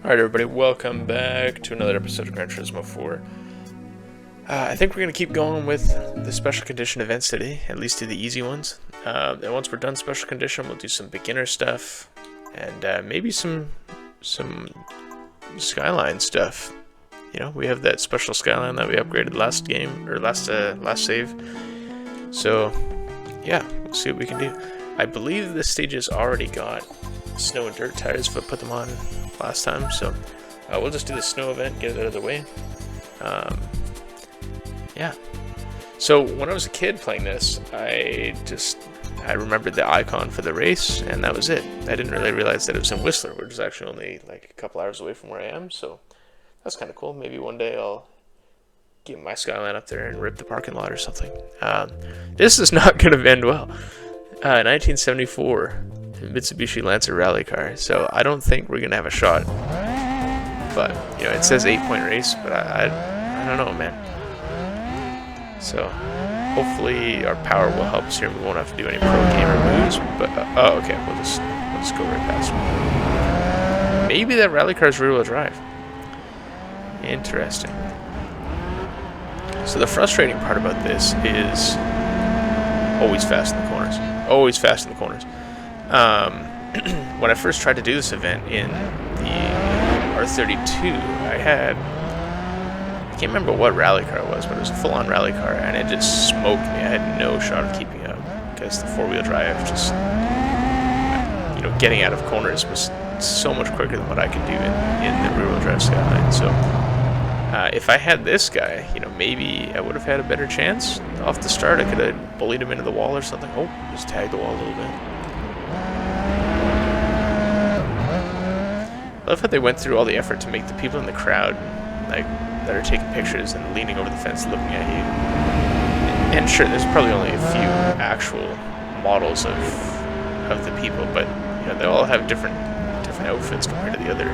Alright everybody, welcome back to another episode of Gran Turismo 4. I think we're going to keep going with the special condition events today, at least do the easy ones. And once we're done special condition, we'll do some beginner stuff, and maybe some skyline stuff. You know, we have that special skyline that we upgraded last game, or last save. So, yeah, we'll see what we can do. I believe this stage has already got snow and dirt tires if I put them on last time, so we'll just do the snow event, get it out of the way. Yeah. So when I was a kid playing this, I remembered the icon for the race, and that was it. I didn't really realize that it was in Whistler, which is actually only like a couple hours away from where I am, so that's kind of cool. Maybe one day I'll get my skyline up there and rip the parking lot or something. This is not going to end well. 1974 Mitsubishi Lancer rally car, so I don't think we're gonna have a shot. But you know, it says 8-point race, but I don't know, man. So hopefully our power will help us here. We won't have to do any pro gamer moves. But oh, okay, we'll just go right past them. Maybe that rally car is rear-wheel drive. Interesting. So the frustrating part about this is always fast in the corners. Always fast in the corners. When I first tried to do this event in the R32, I can't remember what rally car it was, but it was a full-on rally car, and it just smoked me. I had no shot of keeping up because the four-wheel drive just, you know, getting out of corners was so much quicker than what I could do in the rear-wheel drive Skyline. So if I had this guy, you know, maybe I would have had a better chance off the start. I could have bullied him into the wall or something. Oh, just tagged the wall a little bit. I love how they went through all the effort to make the people in the crowd, like, that are taking pictures and leaning over the fence looking at you. And sure, there's probably only a few actual models of the people, but you know, they all have different outfits compared to the other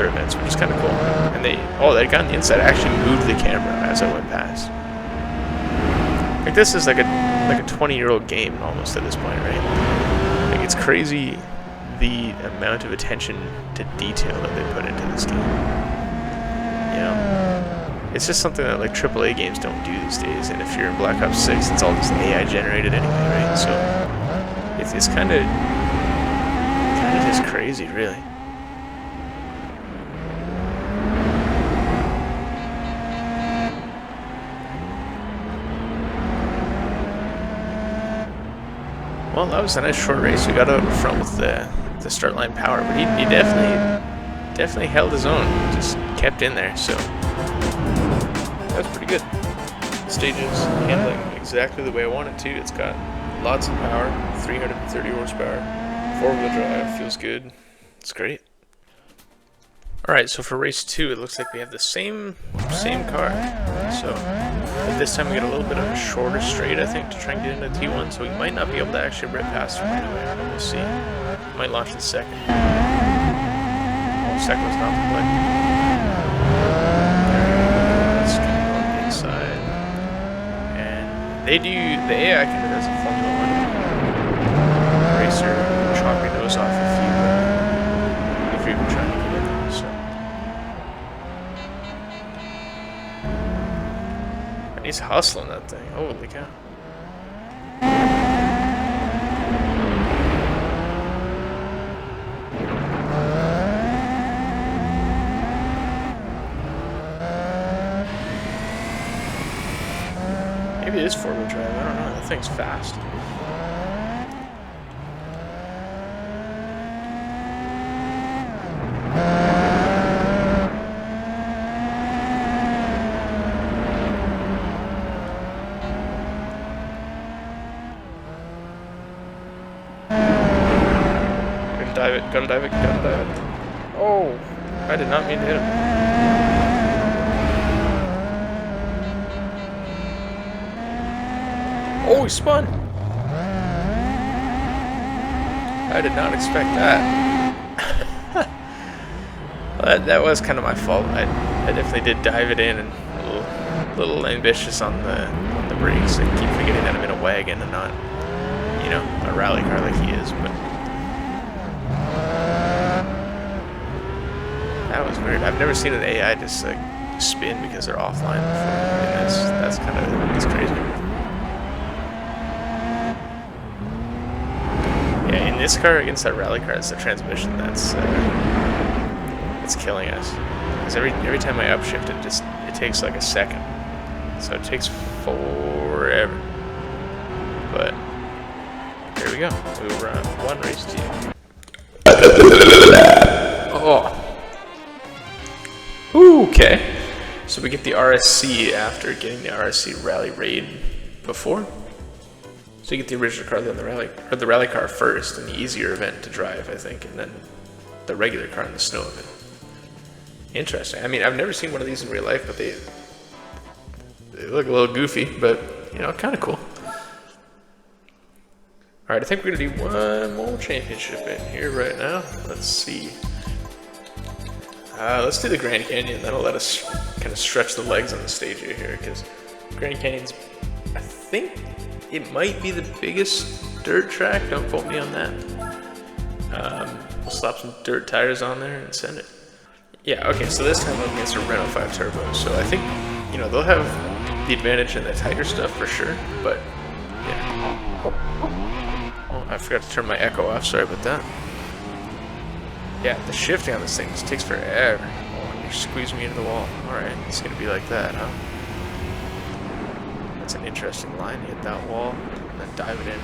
events, which is kind of cool. And that guy on the inside actually moved the camera as I went past. Like, this is like a 20-year-old game almost at this point, right? Like, it's crazy the amount of attention to detail that they put into this game. You know, it's just something that like AAA games don't do these days. And if you're in Black Ops 6, it's all just AI generated anyway, right? So it's kind of just crazy, really. Well, that was a nice short race. We got out in front with the start line power, but he definitely held his own. Just kept in there, so that was pretty good. The stage is handling exactly the way I want it to. It's got lots of power, 330 horsepower, four-wheel drive, feels good. It's great. Alright, so for race 2, it looks like we have the same car. So, but this time we get a little bit of a shorter straight, I think, to try and get into T1, so we might not be able to actually rip past him right away, but we'll see. Might launch the second. Oh, second was not the play. Let's go on the inside. And they do, the AI kind of does a Formula 1 racer, chop your nose off if you're even trying to get in there, so. And he's hustling that thing, holy cow. Maybe it is four-wheel drive, I don't know, that thing's fast. Gotta dive it. Oh, I did not mean to hit him. Oh, he spun. I did not expect that. Well, that was kind of my fault. I definitely did dive it in and a little ambitious on the brakes. I keep forgetting that I'm in a wagon and not, you know, a rally car like he is, but That was weird. I've never seen an AI just like spin because they're offline before. And that's kind of, it's crazy. Yeah, in this car against that rally car, it's the transmission that's killing us. Because every time I upshift it takes like a second. So it takes forever. But there we go. We were on 1 race to you. Oh. Okay. So we get the RSC after getting the RSC Rally Raid before. So you get the original car, then the rally car first, and the easier event to drive, I think, and then the regular car in the snow event. Interesting. I mean, I've never seen one of these in real life, but they look a little goofy, but you know, kind of cool. All right, I think we're gonna do one more championship in here right now. Let's see. Let's do the Grand Canyon. That'll let us kind of stretch the legs on the Stagea here, because Grand Canyon's, I think it might be the biggest dirt track. Don't quote me on that. We'll slap some dirt tires on there and send it. Yeah, okay, so this time I'm against a Renault 5 Turbo, so I think, you know, they'll have the advantage in the tighter stuff for sure, but yeah. Oh, I forgot to turn my echo off, sorry about that. Yeah, the shifting on this thing just takes forever. Oh, you're squeezing me into the wall. Alright, it's gonna be like that, huh? That's an interesting line, hit that wall, and then dive it in.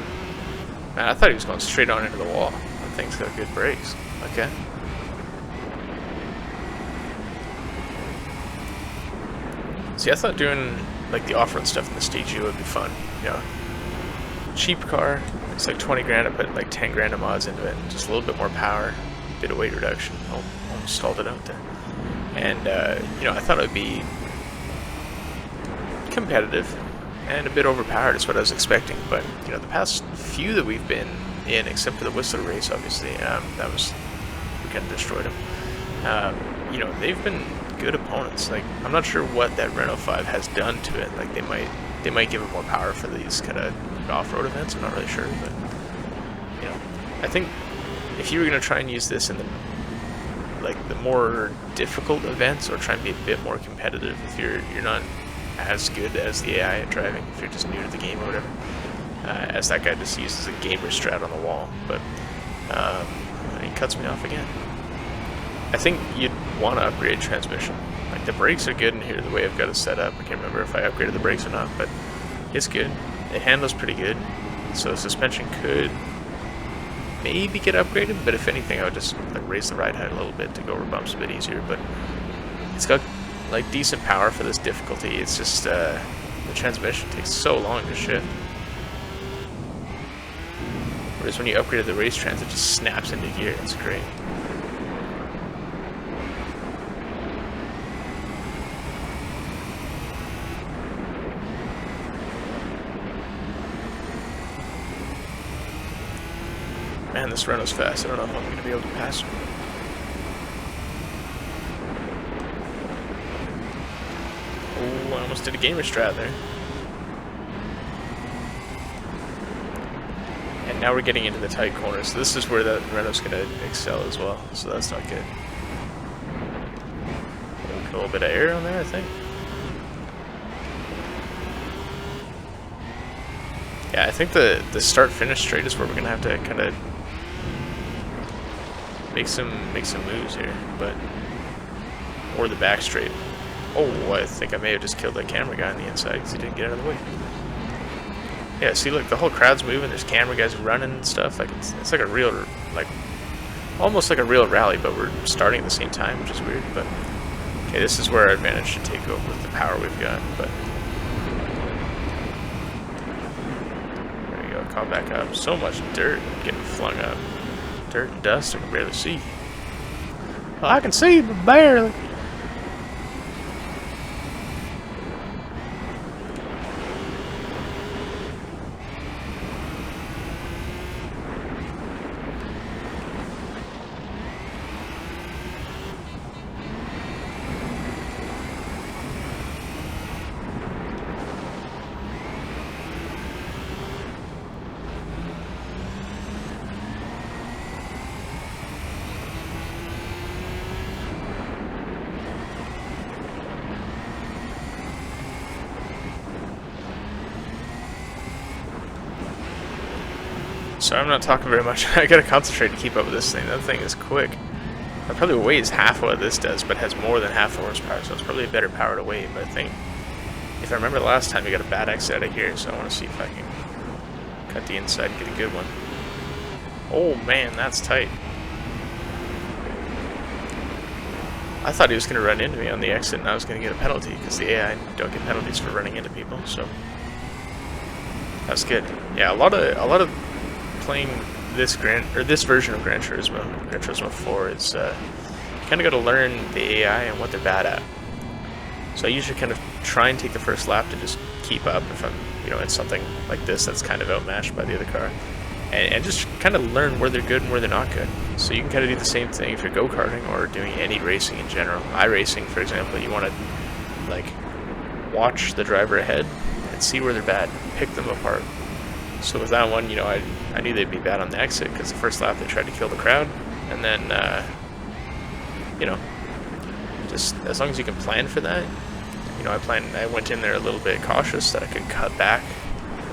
Man, I thought he was going straight on into the wall. That thing's got good brakes. Okay. See, I thought doing like the off-road stuff in the Stagea would be fun. You know, cheap car. It's like 20 grand. I put like 10 grand of mods into it. Just a little bit more power, a bit of weight reduction. Almost stalled it out there. And you know, I thought it would be competitive and a bit overpowered is what I was expecting. But you know, the past few that we've been in, except for the Whistler race, obviously, that was, we kind of destroyed them. You know, they've been good opponents. Like, I'm not sure what that Renault 5 has done to it. Like, they might give it more power for these kind of off-road events. I'm not really sure, but you know, I think if you were going to try and use this in the more difficult events, or try and be a bit more competitive, if you're not as good as the AI at driving, if you're just new to the game or whatever, as that guy just uses a gamer strat on the wall, but he cuts me off again. I think you'd want to upgrade transmission. Like, the brakes are good in here the way I've got it set up. I can't remember if I upgraded the brakes or not, but it's good. It handles pretty good. So suspension could maybe get upgraded, but if anything, I would just like raise the ride height a little bit to go over bumps a bit easier. But it's got like decent power for this difficulty. It's just the transmission takes so long to shift. Whereas when you upgraded the race trans, it just snaps into gear. It's great. Man, this Renault's fast. I don't know if I'm going to be able to pass him. Oh, I almost did a gamer strat there. And now we're getting into the tight corners. So this is where the Renault's going to excel as well. So that's not good. A little bit of air on there, I think. Yeah, I think the start-finish straight is where we're going to have to kind of make some moves here, but or the back straight. Oh, I think I may have just killed that camera guy on the inside because he didn't get out of the way. Yeah, see, look, the whole crowd's moving. There's camera guys running and stuff. Like it's like a real, like almost like a real rally, but we're starting at the same time, which is weird. But okay, this is where our advantage should take over with the power we've got. But there we go, caught back up. So much dirt getting flung up. Dirt and dust I can barely see. Well, I can see, but barely. Sorry, I'm not talking very much. I gotta concentrate to keep up with this thing. That thing is quick. It probably weighs half what this does, but has more than half the horsepower, so it's probably a better power to weight. But I think, if I remember last time, we got a bad exit out of here, so I want to see if I can cut the inside and get a good one. Oh man, that's tight. I thought he was going to run into me on the exit, and I was going to get a penalty, because the AI don't get penalties for running into people, so that's good. Yeah, a lot of playing this version of Gran Turismo 4 is you kind of got to learn the AI and what they're bad at. So I usually kind of try and take the first lap to just keep up if I'm, in something like this that's kind of outmatched by the other car, and just kind of learn where they're good and where they're not good. So you can kind of do the same thing if you're go-karting or doing any racing in general. iRacing, for example, you want to like watch the driver ahead and see where they're bad, pick them apart. So with that one, I knew they'd be bad on the exit because the first lap they tried to kill the crowd, and then just as long as you can plan for that. I went in there a little bit cautious that I could cut back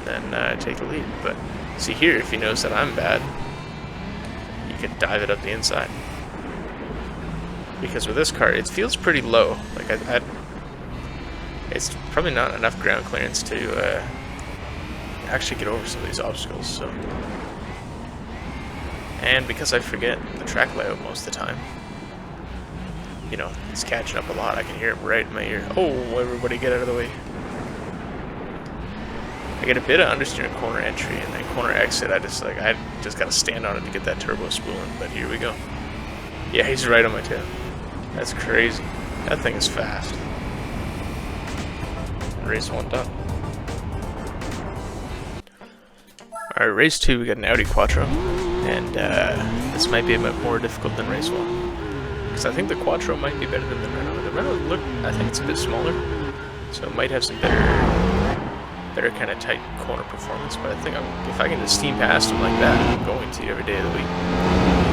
and then take the lead. But see here, if he knows that I'm bad, you could dive it up the inside. Because with this car, it feels pretty low. Like it's probably not enough ground clearance to actually get over some of these obstacles. So, and because I forget the track layout most of the time, it's catching up a lot. I can hear it right in my ear. Oh, everybody get out of the way. I get a bit of understeer corner entry, and then corner exit, I just got to stand on it to get that turbo spooling, but here we go. Yeah, he's right on my tail. That's crazy. That thing is fast. Race 1 done. Alright, race 2, we got an Audi Quattro, and this might be a bit more difficult than race 1. Because I think the Quattro might be better than the Renault. The Renault, I think it's a bit smaller, so it might have some better kind of tight corner performance, but I think if I can just steam past them like that, I'm going to every day of the week.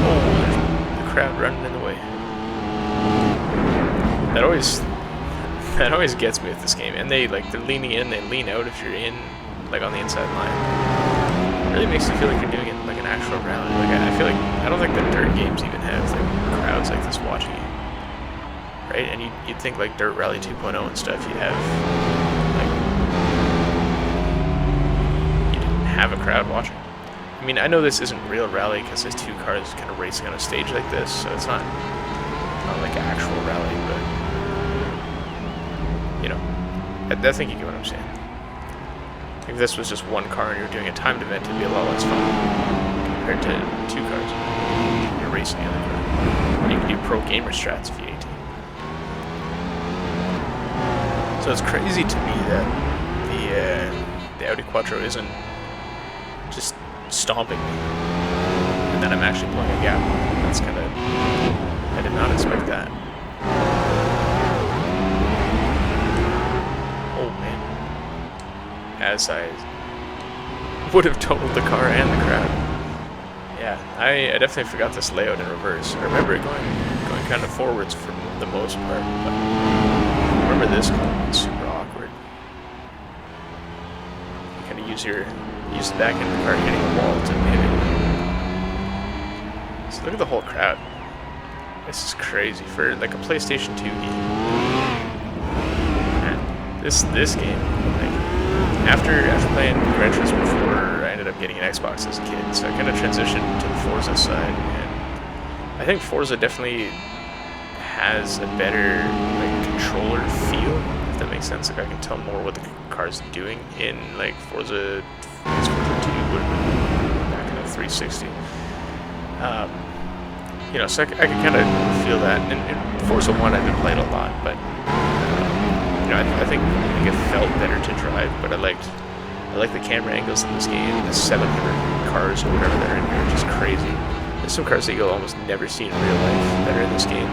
Oh, there's the crowd running in the way. That always gets me with this game, and they're leaning in, they lean out if you're in, like on the inside line. It really makes you feel like you're doing it like an actual rally. I feel like, I don't think the dirt games even have crowds like this watching you, right? And you'd think like Dirt Rally 2.0 and stuff, you'd have you didn't have a crowd watching. I mean, I know this isn't real rally because there's two cars kind of racing on a stage like this, so it's not like an actual rally, but I think you get what I'm saying. If this was just one car and you're doing a timed event, it'd be a lot less fun compared to two cars. You're racing the other car. And you can do pro gamer strats if you need to. So it's crazy to me that the Audi Quattro isn't just stomping me, and then I'm actually blowing a gap. That's kind of, I did not expect that. Oh man. As I would have totaled the car and the crowd. Yeah, I definitely forgot this layout in reverse. I remember it going kind of forwards for the most part, but I remember this going super awkward. You kind of use the back end of the car hitting the wall to hit it. So look at the whole crowd. This is crazy for like a PlayStation 2 game. Man, this game, after playing Gran Turismo 4, I ended up getting an Xbox as a kid, so I kind of transitioned to the Forza side, and I think Forza definitely has a better controller feel, if that makes sense. I can tell more what the car's doing in Forza 2 would have been back in the 360. So I could kind of feel that. And in Forza 1 I've been playing a lot, but I think it felt better to drive, but I like the camera angles in this game. The 700 cars or whatever that are in here are just crazy. There's some cars that you'll almost never see in real life that are in this game,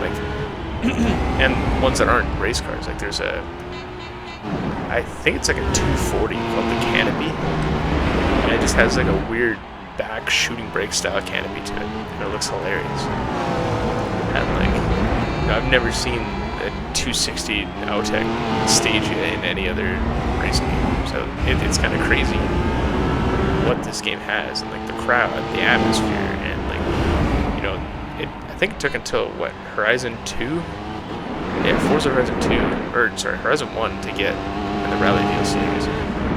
and ones that aren't race cars. There's I think it's a 240 called the Canopy, and it just has a weird back shooting brake style canopy to it, and it looks hilarious. And I've never seen a 260 Autech Stagea in any other racing game, so it's kind of crazy. what this game has, and like the crowd, the atmosphere, and like, you know, I think it took until what, Horizon 2? Yeah, Forza Horizon 2, or sorry, Horizon 1 to get in the Rally DLCs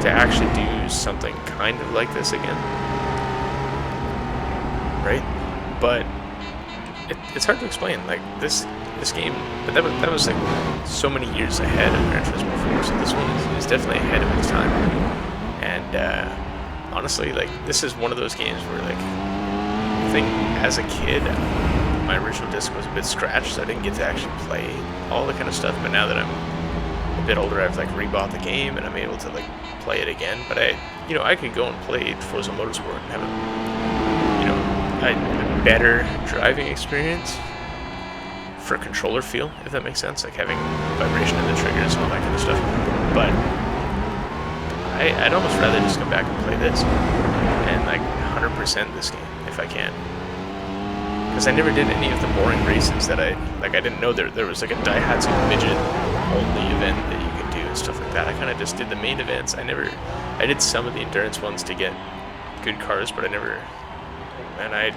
to actually do something kind of like this again, right? But it's hard to explain. Like this game, but that was like so many years ahead of Gran Turismo 4. So this one is definitely ahead of its time. And honestly, like this is one of those games where like I think as a kid, my original disc was a bit scratched, so I didn't get to actually play all the kind of stuff. But now that I'm a bit older, I've like rebought the game and I'm able to like play it again. But I could go and play Forza Motorsport and have a better driving experience for controller feel, if that makes sense, like having vibration in the triggers and all that kind of stuff. But I'd almost rather just come back and play this and like 100% this game if I can, because I never did any of the boring races that I didn't know there was like a Daihatsu midget only event that you could do and stuff like that. I kind of just did the main events. I did some of the endurance ones to get good cars, but I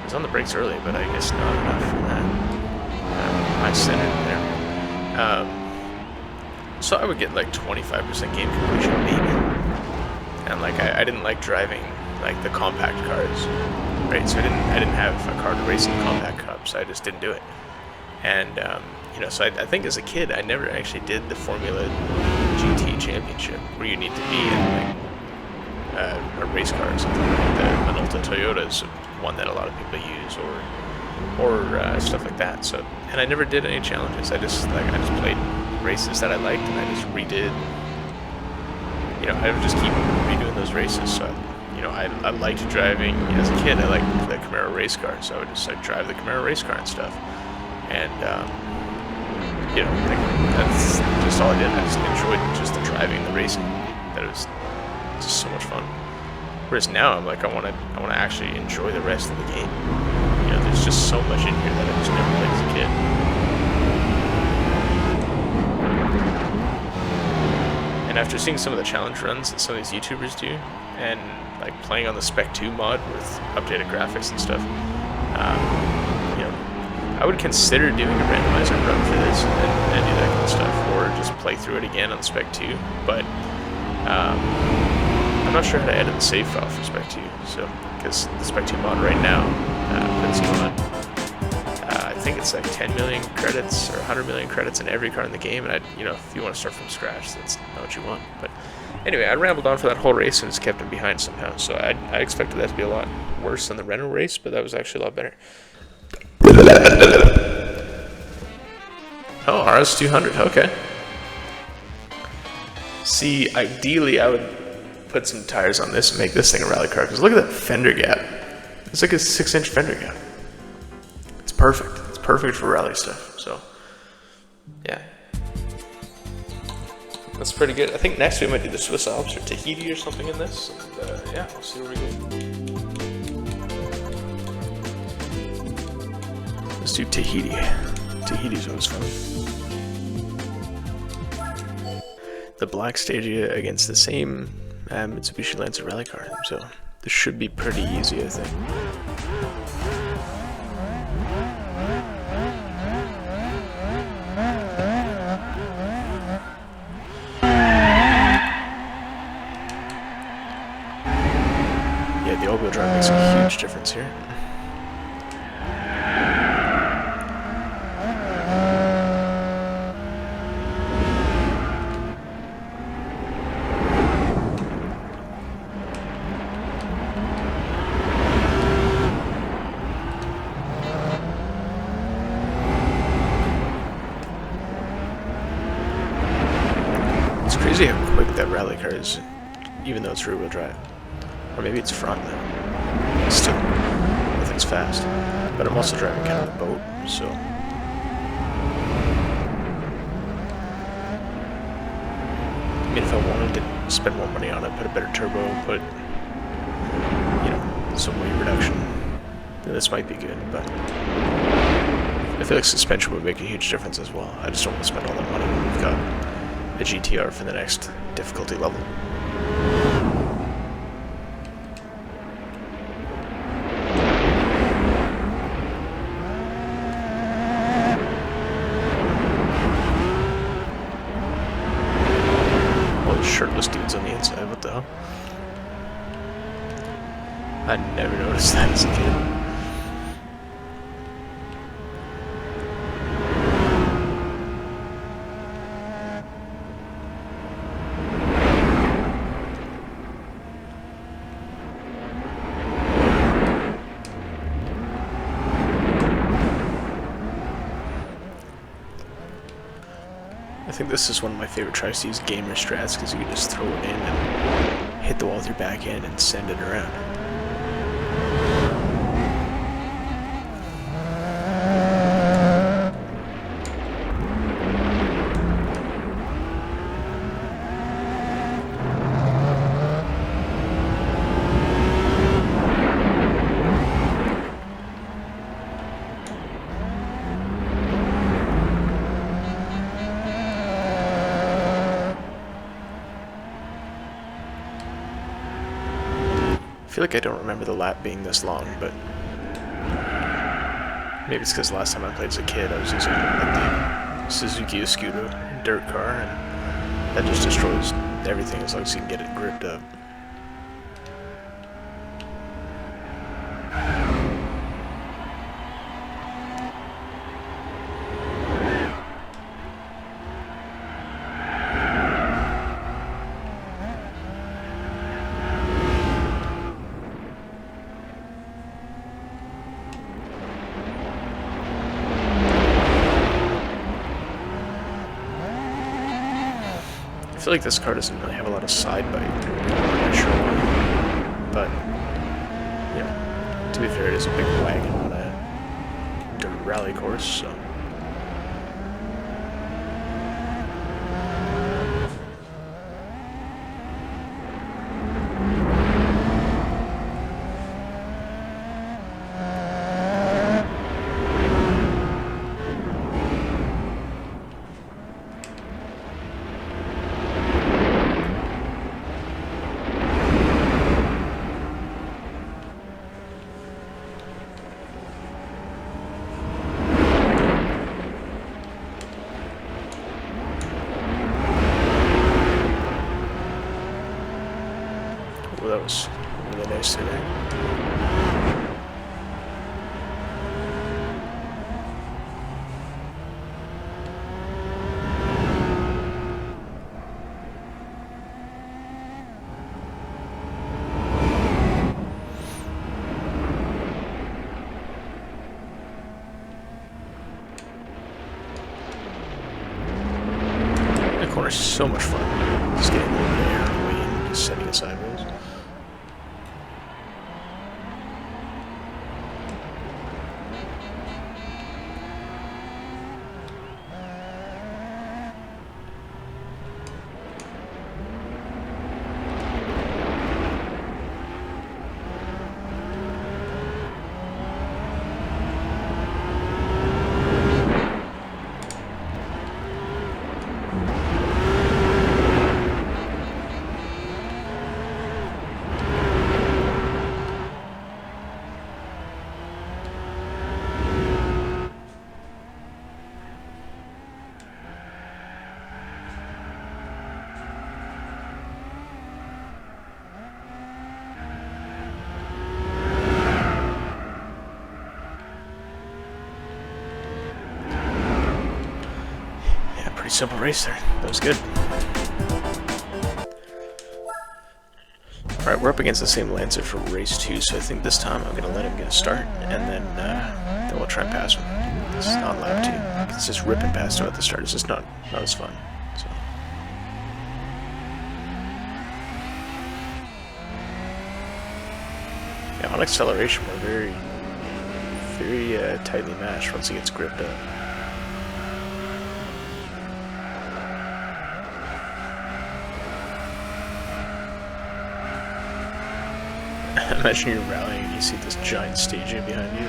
was on the brakes early, but I guess not enough for that. I said it there. So I would get like 25% game completion maybe. And like I didn't like driving like the compact cars, right? So I didn't have a car to race in the compact cup, so I just didn't do it. And so I think as a kid I never actually did the Formula GT Championship where you need to be in like a race car or something like that. Minolta Toyota is one that a lot of people use, or stuff like that. So, and I never did any challenges. I just played races that I liked, and I just redid. I would just keep redoing those races. So, I liked driving as a kid. I liked the Camaro race car, so I would just like drive the Camaro race car and stuff. And that's just all I did. I just enjoyed just the driving, the racing. That was just so much fun. Whereas now I'm like, I want to actually enjoy the rest of the game. There's just so much in here that I just never played as a kid. And after seeing some of the challenge runs that some of these YouTubers do, and like playing on the Spec 2 mod with updated graphics and stuff, I would consider doing a randomizer run for this and do that kind of stuff, or just play through it again on Spec 2. But I'm not sure how to edit the save file for Spec 2, so because the Spec 2 mod right now puts you on, I think it's like 10 million credits or 100 million credits in every car in the game, and if you want to start from scratch, that's not what you want. But anyway, I rambled on for that whole race and just kept him behind somehow, so I expected that to be a lot worse than the Renault race, but that was actually a lot better. Oh, RS200, okay. See, ideally I would put some tires on this and make this thing a rally car, because look at that fender gap. It's like a 6-inch fender gap. It's perfect. It's perfect for rally stuff, so yeah. That's pretty good. I think next we might do the Swiss Alps or Tahiti or something in this, and yeah, we'll see where we go. Let's do Tahiti. Tahiti's always fun. The black Stagea against the same Mitsubishi Lancer rally car, so this should be pretty easy, I think. Yeah, the all-wheel drive makes a huge difference here. Crazy how quick that rally car is, even though it's rear-wheel drive. Or maybe it's front now. Still, nothing's fast. But I'm also driving kind of the boat, so. I mean, if I wanted to spend more money on it, put a better turbo, put, some weight reduction, then this might be good, but I feel like suspension would make a huge difference as well. I just don't want to spend all that money when we've got a GTR for the next difficulty level. those dudes on the inside. What the hell? I never noticed that as a kid. I think this is one of my favorite tries to use gamer strats because you can just throw it in and hit the wall with your backhand and send it around. I feel like I don't remember the lap being this long, but maybe it's because last time I played as a kid I was using like the Suzuki Escudo dirt car, and that just destroys everything as long as you can get it gripped up. I feel like this car doesn't really have a lot of side bite. I'm not sure why. But, you know, to be fair, it is a big wagon on a dirt rally course, so. Well, that was really nice today. That corner's so much fun. Just getting over there and way in, just setting it sideways. Pretty simple race there. That was good. Alright, we're up against the same Lancer for race 2, so I think this time I'm going to let him get a start, and then we'll try and pass him. It's not allowed to. It's just ripping past him at the start. It's just not as fun. So. Yeah, on acceleration, we're very tightly matched once he gets gripped up. Imagine you're rallying and you see this giant Stagea behind you.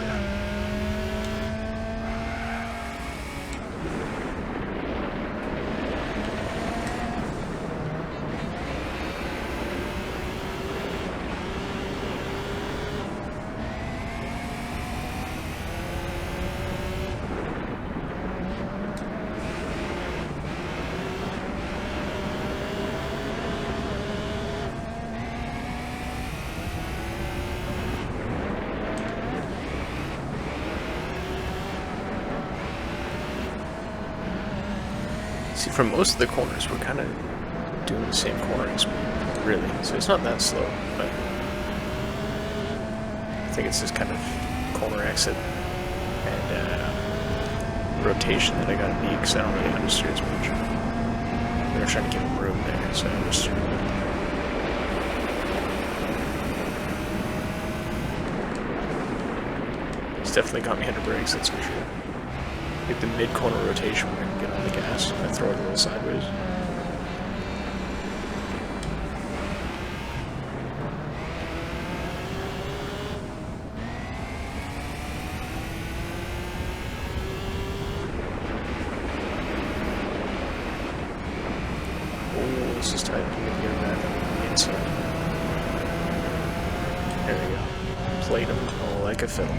See, for most of the corners, we're kind of doing the same cornering speed, really. So it's not that slow, but I think it's this kind of corner exit and rotation that I got to need because I don't really understeer as much. We were trying to give him room there, so I understeered. He's definitely got me under brakes, that's for sure. Get the mid-corner rotation where I can get on the gas and throw it a little sideways. Oh, this is tight. I'm gonna get him back on the inside. There we go. Played him like a fiddle.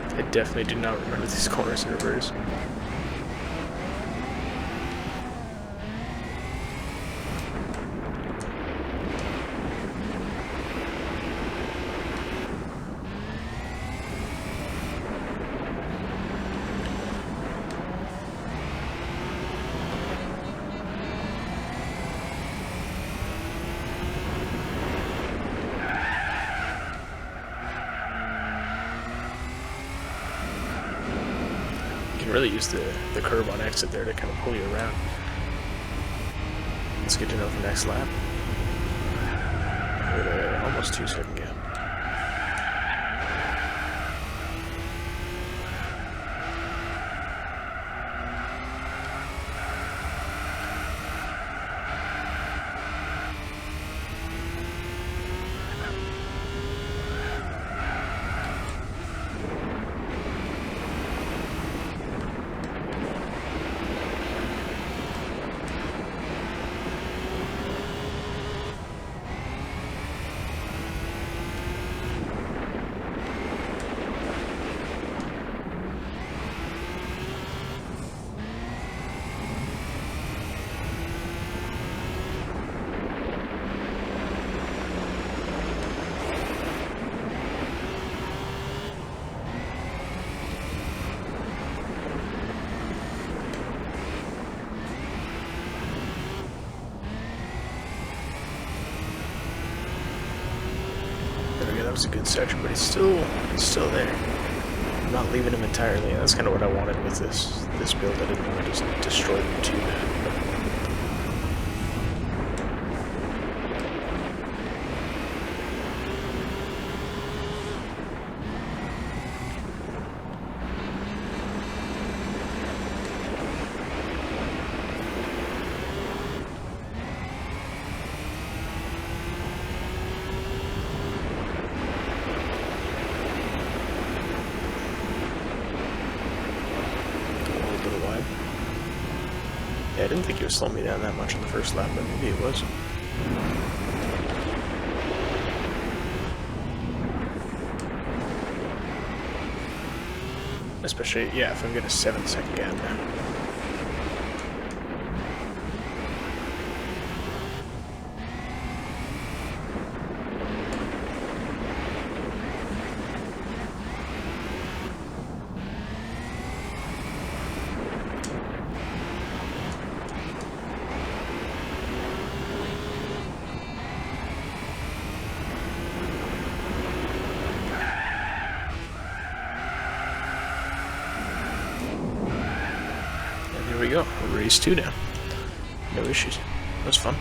I definitely do not remember these corners in reverse. Really use the curb on exit there to kind of pull you around. It's good to know for next lap. We're at almost 2-second gap. That was a good section, but he's still there. I'm not leaving him entirely, and that's kind of what I wanted with this build. I didn't want to just destroy them too bad. Yeah, I didn't think he was slowing me down that much on the first lap, but maybe it was. Especially, yeah, if I'm getting a 7-second gap now. There we go, race 2 now. No issues. That was fun.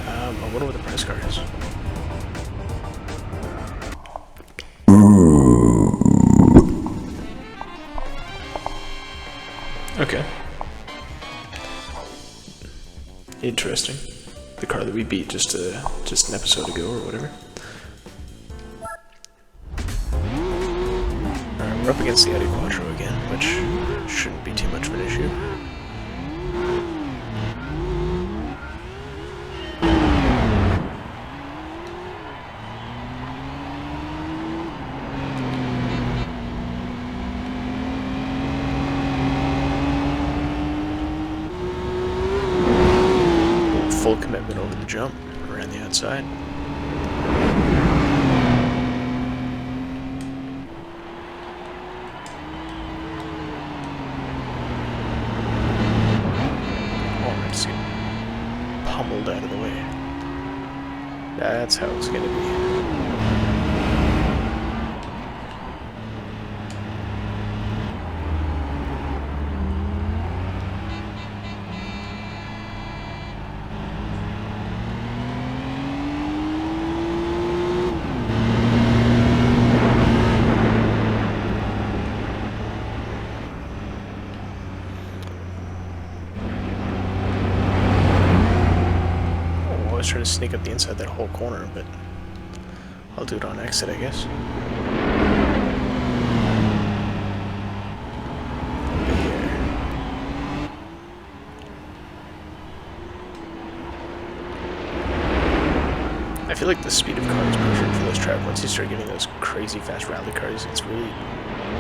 I wonder what the press car is. Okay. Interesting. The car that we beat just an episode ago or whatever. We're up against the Audi Quattro again, which shouldn't be too much of an issue. Full commitment over the jump, around the outside. That's how it's gonna be. Trying to sneak up the inside that whole corner, but I'll do it on exit, I guess. I feel like the speed of cars perfect for this track. Once you start getting those crazy fast rally cars, it's really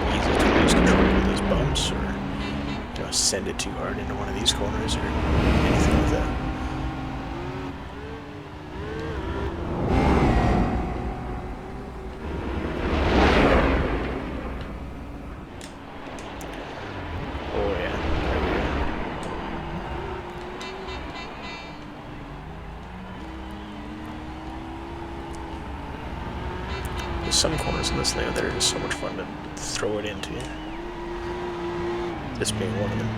easy to lose control of those bumps, or send it too hard into one of these corners or anything like that. Some corners in this layout that are just so much fun to throw it into. This being one of them.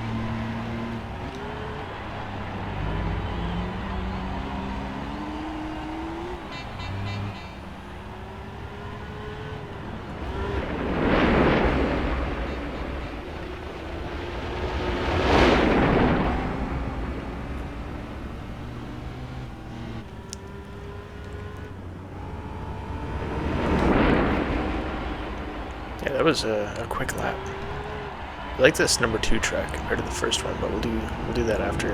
Yeah, that was a quick lap. I like this number 2 track compared to the first one, but we'll do that after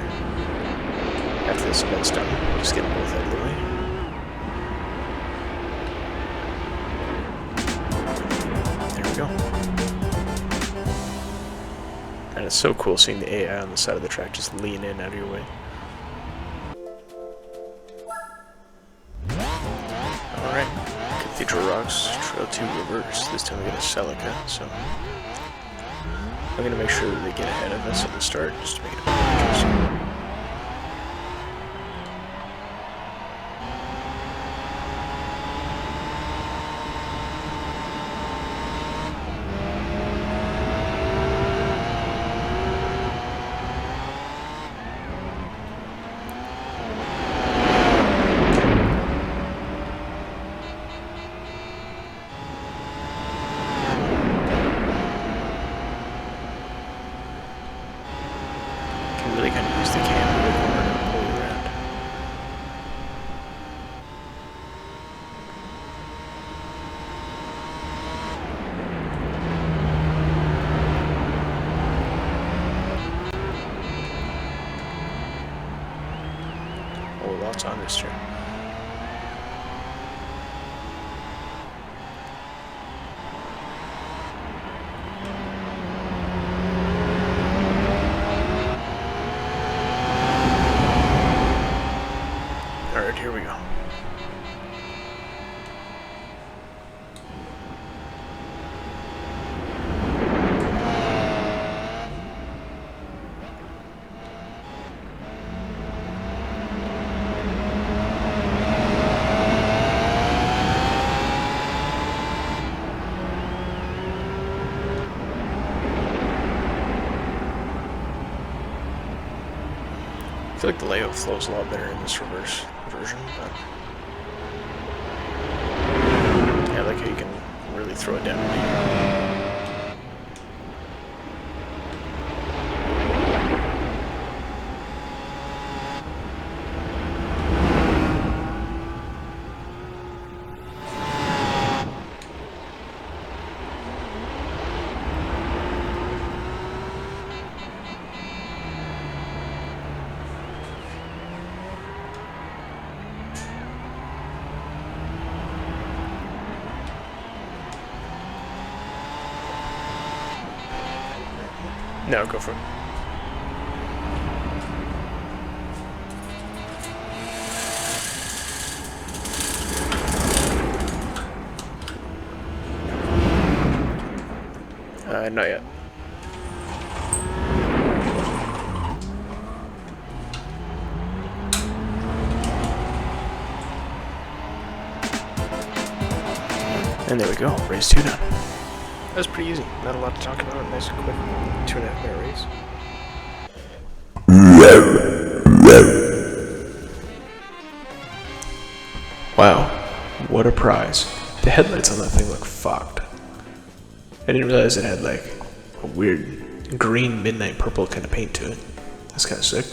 this event's done. Just get them both out of the way. There we go. And it's so cool seeing the AI on the side of the track just lean in out of your way. Alright, Cathedral Rocks, Trail 2 reverse. This time we get a Celica, so I'm going to make sure that they get ahead of us at the start, just to make it a bit interesting. Really kind of use the camera to pull you around. Oh, lots on this turn. Alright, here we go. I feel like the layout flows a lot better in this reverse version, but yeah, I like how you can really throw it down. No, go for it. Not yet. And there we go, race 2 done. That was pretty easy, not a lot to talk about, nice and quick 2.5 minute race. Wow, what a prize. The headlights on that thing look fucked. I didn't realize it had like a weird green midnight purple kind of paint to it. That's kind of sick.